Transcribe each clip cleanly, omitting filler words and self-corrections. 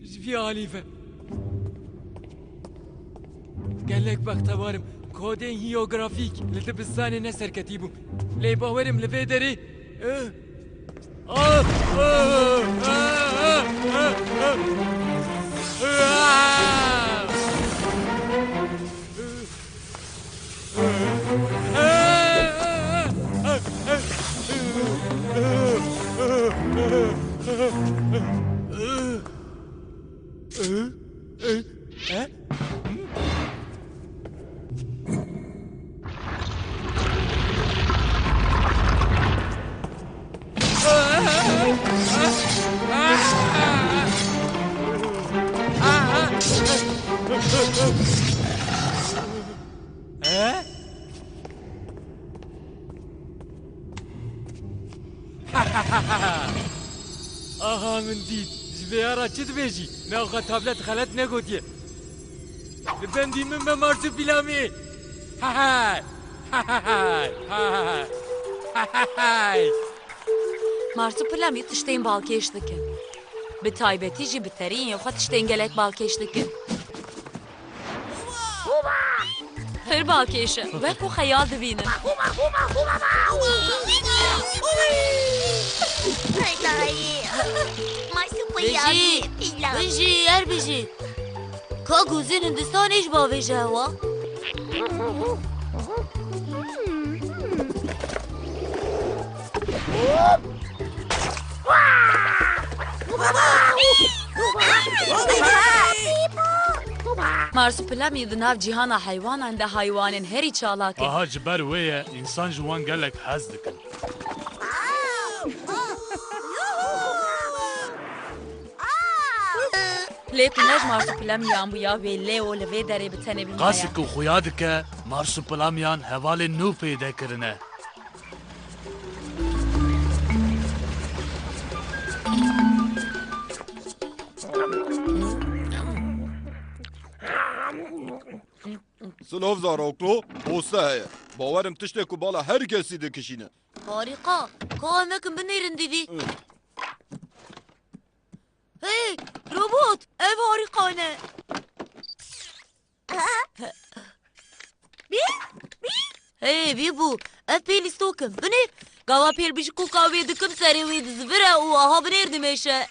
جبي عليفة قال لك بختبارم كودين هيوغرافيك لدبستاني نسر كتيبو لي باورم لفيدري آها من دید جبیارا چه دبیجی ناوخا تابلت غلط نگوتیه لبندی من به مارسو پیلامی های های های Marsupilami tiştên balkêş dikin. Bi taybetî jî bi terîyên xwe tiştên gelek balkêş dikin. Pir balkêş e, wekû xeyal dibînin. Bijî, bijî, er bijî. Ka guzên Hindistanê ji bavê ji hewa? Marsupilami di nav cîhana heywanan de heywanên herî çalak e. Aha ji ber wê ye însan ji wan gelek hez dikin. Lê tu ne ji marsupilamiyan bûya wê lê û li vê derê bi tenê bîniye. Qasî ku xuya dike marsupilamiyan hevalên nû pêde kirine. Silov zaroklo, posta heye. Bawerim tiştek ku bala her kesî dikişîne. Harika. Ka emekin binêrin dîdî. Hey, robot, ev harikane. Hey, bî bû, ev pêlî stokim. Binêr. Gava pêl bijî ku kavê dikim serê wê dizivire û aha binêr dimeşe.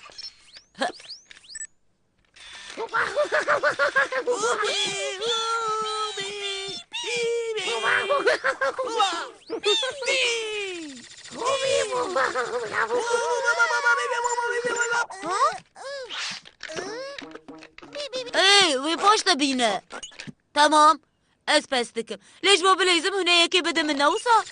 Hey, wê baş da bîne. Tamam, ez pes dikim. Lê ji bo bilêzim huneyekê bide min ne wisa?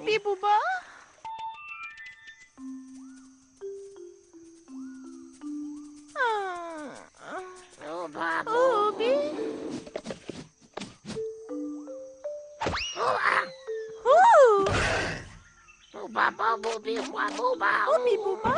Hobi buba. Hobi. Hobi buba.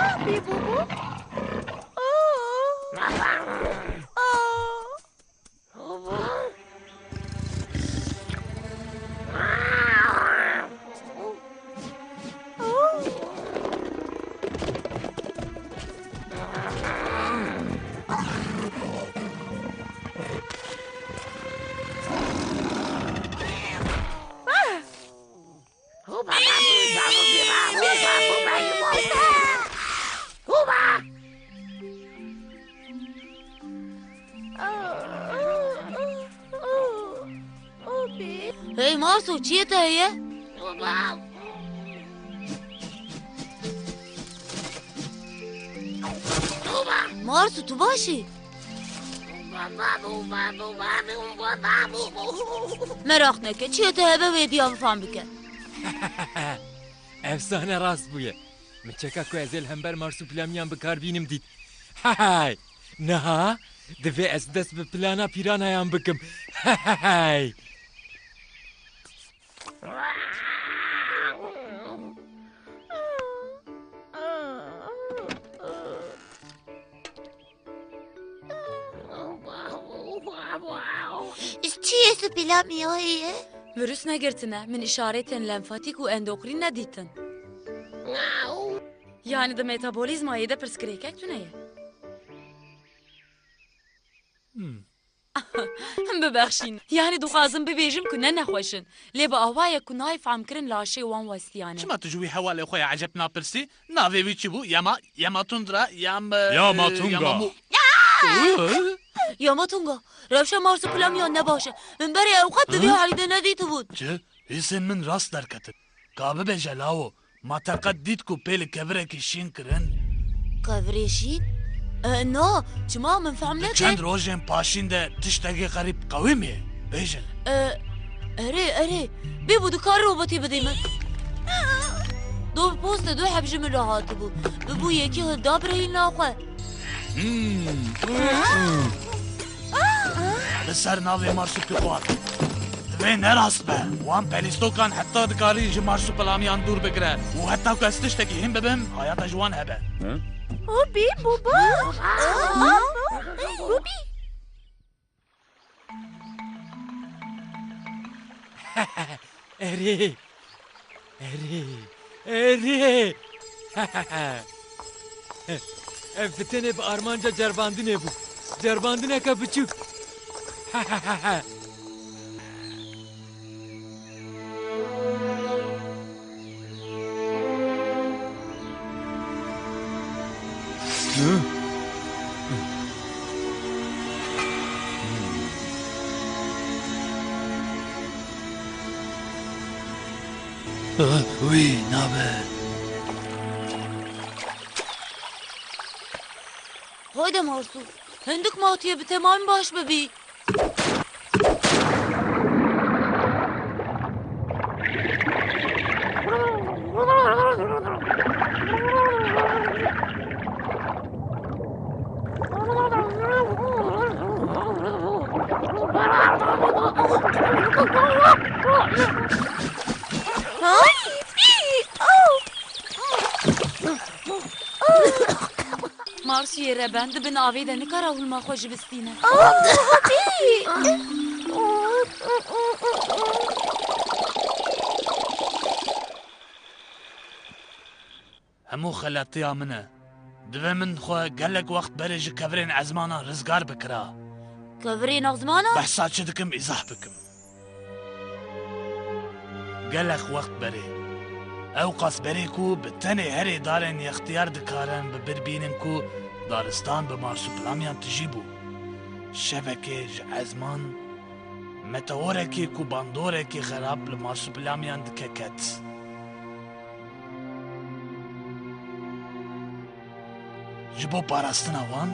هی مارسو چیه تهیه؟ مارسو تو باشی؟ مراخ نکه چیه تهیه به بیا بفهم بکن افسانه راست بویه من چکا که از الهمبر مارسوپلامیان بکار بینم دید های نه دوی از دست به پلانا پیرانایان بکم های چیه سپیلامی هاییه؟ virüs negirtine min işaretin lenfatik û endokrin nedîtin. Yani di metabolîzmayê de pirsgirêkek tuneye. Bibexşîn. Yani dixwazim bibêjim ku ne nexweşin. Lê bi awayek ku nayê femkirin laşê wan westiyane. چما تجوی حواله خوی عجب ناپرسی ناوی وی چی بو یما تندرا Yama Tunga. یا ما تونگا روشن مارسوپلامیان نباشه من بری اوقات دوی حالیده ندیده بود چه ایسن من راست درکتن کابه به جلاو ما تقد دید کو پیل کبره کی شین کرن کاوریشین؟ نه چما من فهم نکه چند روزن پاشین ده تشتگی قریب قوی میه بیجن اره بی بودو کار روباتی بدی من دو پوست دو حبجه من راحت بود ببو یکی هدا برهی ناخواه لسر ناوی مارسوپی خواد دوی نراست به وان پلیستوکان حتی دکاری جی مارسوپلامیان دور بگره و حتی که استشتکی هم ببیم حیات جوان هبه بوبی بوبا بوبی اره اره فتنه به آرمانجا جرباندنه بو جرباندنه که بچوک وی نابه هایده مارسو هندک ماتیه به تمام باش ببی Marsiye re ben dibin avê de nikara hûlma xwe ji bistîne. همو خلاتیا منه دوی من خو گلک وقت بره جی کورین ازمانا رزگار بکرا کاوری نغزمانا؟ بحثات چه دکم ایزاح بکم گلک وقت بره او قاس بره کو بتنه هری دارن اختیار دکارن ببربینن کو دارستان به مارسوپلامیان تجیبو شبکه ج ازمان متوره کی کو باندوره کی خراب لمارسوپلامیان دککت جبو پاراستنا وان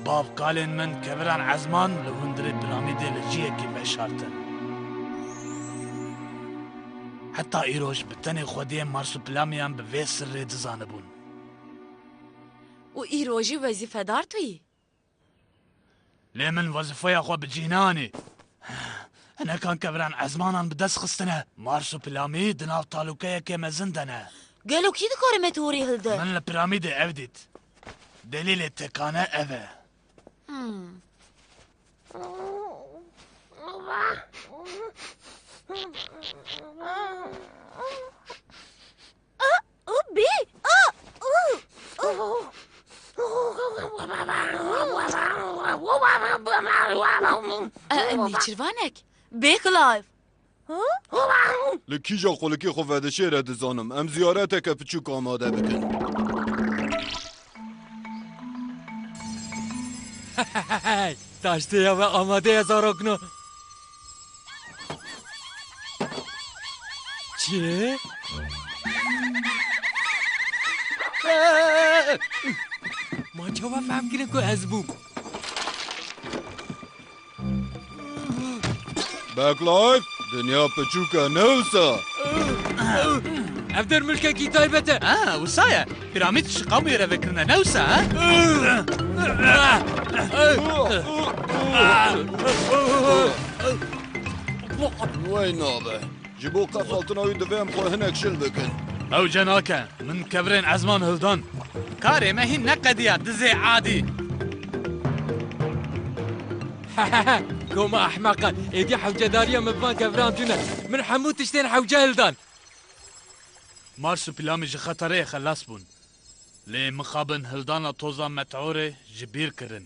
باب کالن من کبران عزمان لهندر پیرامیده لجیه کی بشارتن حتی ایروش بتنی خودی مارسوپلامیان به وی سر دزانبون û îrojî wezîfedar tuyî. لێ من وەزیفەیە خۆ بجینانی هەنەکان کەبران ئەزمانان بەدەست خستنە مارسوپلامی دناو تاڵوکەیەکێ مەزن دەنە گلو کی دکاره متوری هلده؟ من لە پیرامیدە ئەو دیت دلیلێ تێکانە ئەوە بی Nêçîrvanek. بیکلایف لکیجا خولکی خو ودشه را دزانم ام زیارته که پچوک آماده بکن تاشته یا و آماده هزار اکنو چه؟ ما چاوا فهم کنه که از بوم باکلایف دنیا پچوکا نوسا افدر ملکه کی تایبته وسایە پیرامید شقامی رەvekirine newsa وای نابه جبو قفالتناوی دویم خو هنک شل بکن ئەو جەناکە من کەبرێن ئەزمان هەڵدان کارێ مە هین نەقەدیە دزێ عادی كوما احمقا ايدي حوجه داريه مبان كفران تونه من حمود تشتين حوجه هلدان مارس و پیلامی ji xeterê xelas bûn lê mixabin hildana toza met'orê ji bîr kirin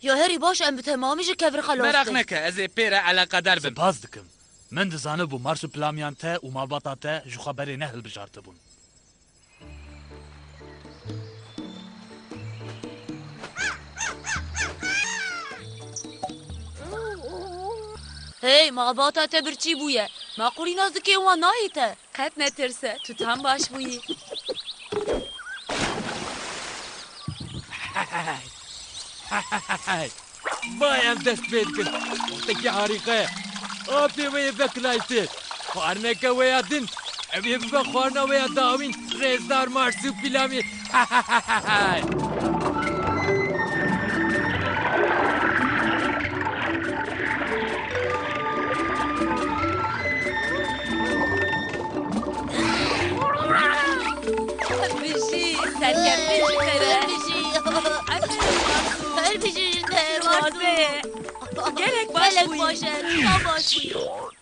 یا هری باش ام به تمامی جه کبر خلاص meraq neke ez ê pê re eleqedar bim baz dikim min dizanibû mars û pilamiyan te û malbata te ji xeberê ne hilbijartibûn هی مالباتا te birçî bûye ma qulî naz dikê wan nayê te قەت نەترسە تو tam baş bûyî بایم دست پێ کرد وەختێکی عاریقەیە ئا پێوەیە بەکلایتێت خواردنەکە وەیە دن ئەوێ بە خواردنەوەیە داوین ڕێزدار مارس و پیلامی بژی سەرکەرتێ ji te re هر بیجی جده Mazê gelek baş Gelek bûyî باشه تا باش بوی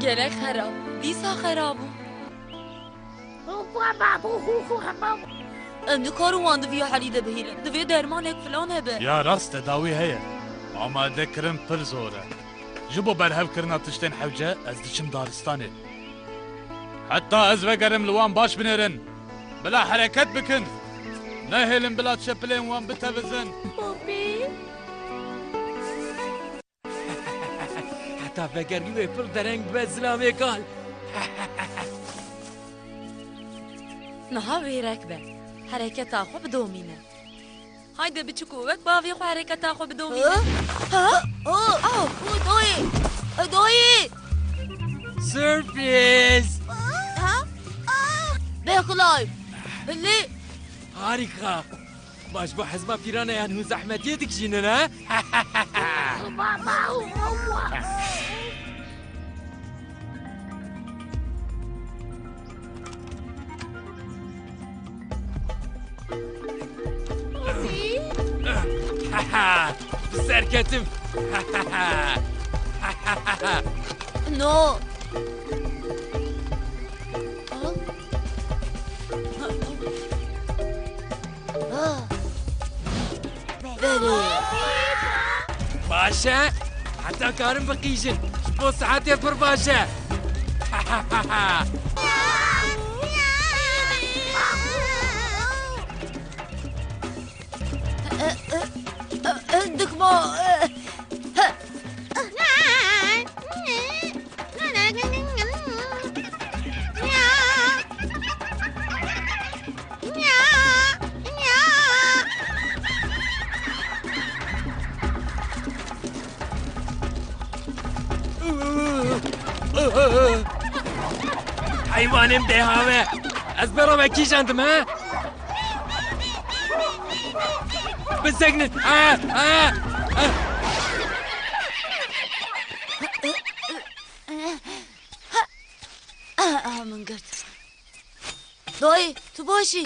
gelek xerab dîsa xerab bû ام دو کارو وان دوی حالی ده بهیلن دوی درمانک فلان هبه ya rast tedawî heye amadekirin pir zor e ji bo berhevkirina tiştên hewce ez diçim daristanê heta ez vegerim li wan baş binêrin bila hereket bikin nehêlin bila çepilên wan bitevizin حتا فەگەری وێ پڕ دەرەنگ بە زلامێ کال niha wêrek be hereketa xwe bidomîne hayde biçûkû wek bavê xwe hereketa xwe bidomîne دوی دوی سرپریز بخلای بلی هاریکا باش بۆ حەزما پیرانەیان هوو زەحمەتیە دکشینەنە سەرکەتم نو بله باشە حتا کارم بقیژن بۆ سەعاتێ پڕ باشە دکما حیوانم دێهاوێ Ez berava kîjandim he? Biseknin. من گرد دایی تو باشی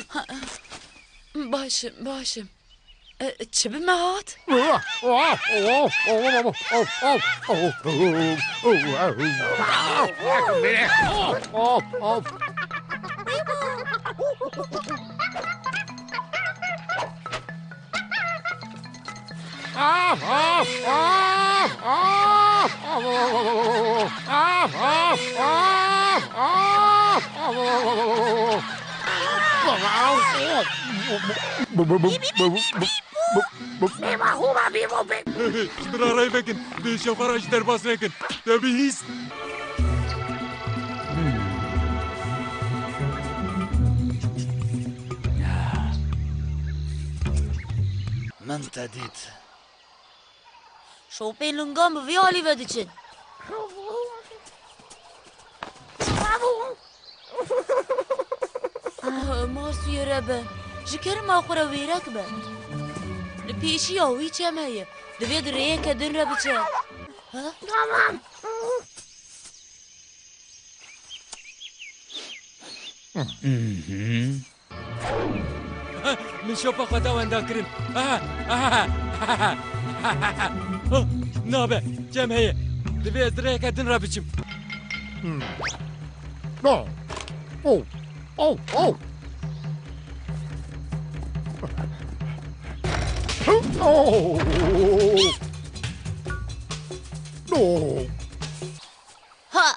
باشم چه به مهات؟ Strarayı bakın. De şoför aç derbas bakın. Tabii his. من تدید شوپین لنگام به وی حالی وده چن ماسو یره بن جکر ما خورا ویرک بن لپیشی آوی چم هیه دوید ریه کدن را بچه من شوفا خدا وندا کرن. نابه جم هي دبي ازريك ادن رابچم. No. Oh. Oh. Oh. Oh. No. Ha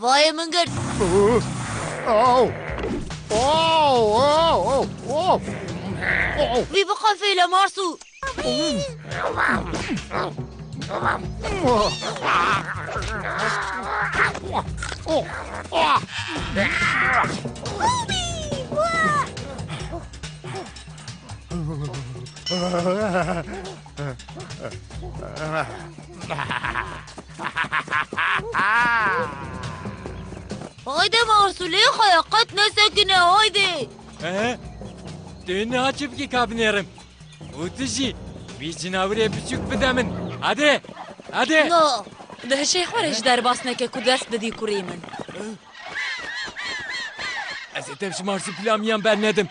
vay من گرد Oh. Oh. Oh. Oh. Oh. وی بقا فیله مارسو هایده مارسو لی خیاقت نسکنه هایده Düğünü açıp ki kabinerim. Utuji. Bir cinavriye küçük bidemin. Hadi. Hadi. نه ده شي خورج درباس نکه کو دست بدی کوری من Ez etevşi marşı plamiyan ben nedim.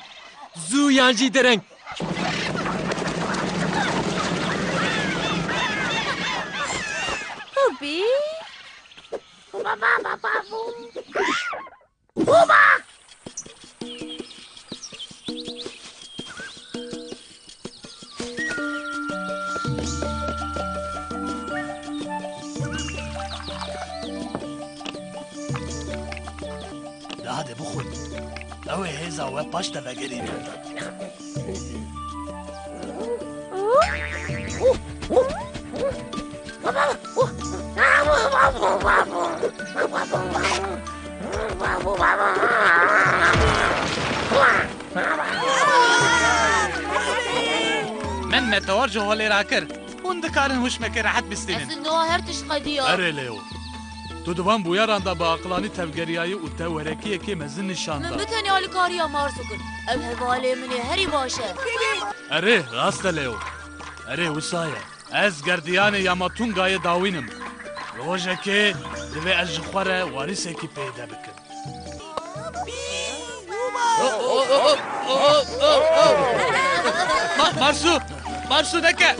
Zu yancı dereng. بوبی hadi بخود اوه هیزا و پاش تفگرین من متوجه هولي راكر وندكارن هوش مكي راحت بستيمن اصل نوع هرتش قديا اره لیو تو دوان بویاران دا با اقلانی تفگریایی و تورکی که مزن من نشاندا بتنی حالی کاریا مارسو کن ام هواله منی هری باشه اره راست لیو اره وسایه از گردیان یاماتونگای داوینم روژه که دوی از جخوره واریسه که پیدا بکن مارسو مارسو نکه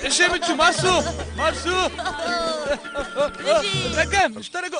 اشه میچو مارسو بجی نکه مشترکو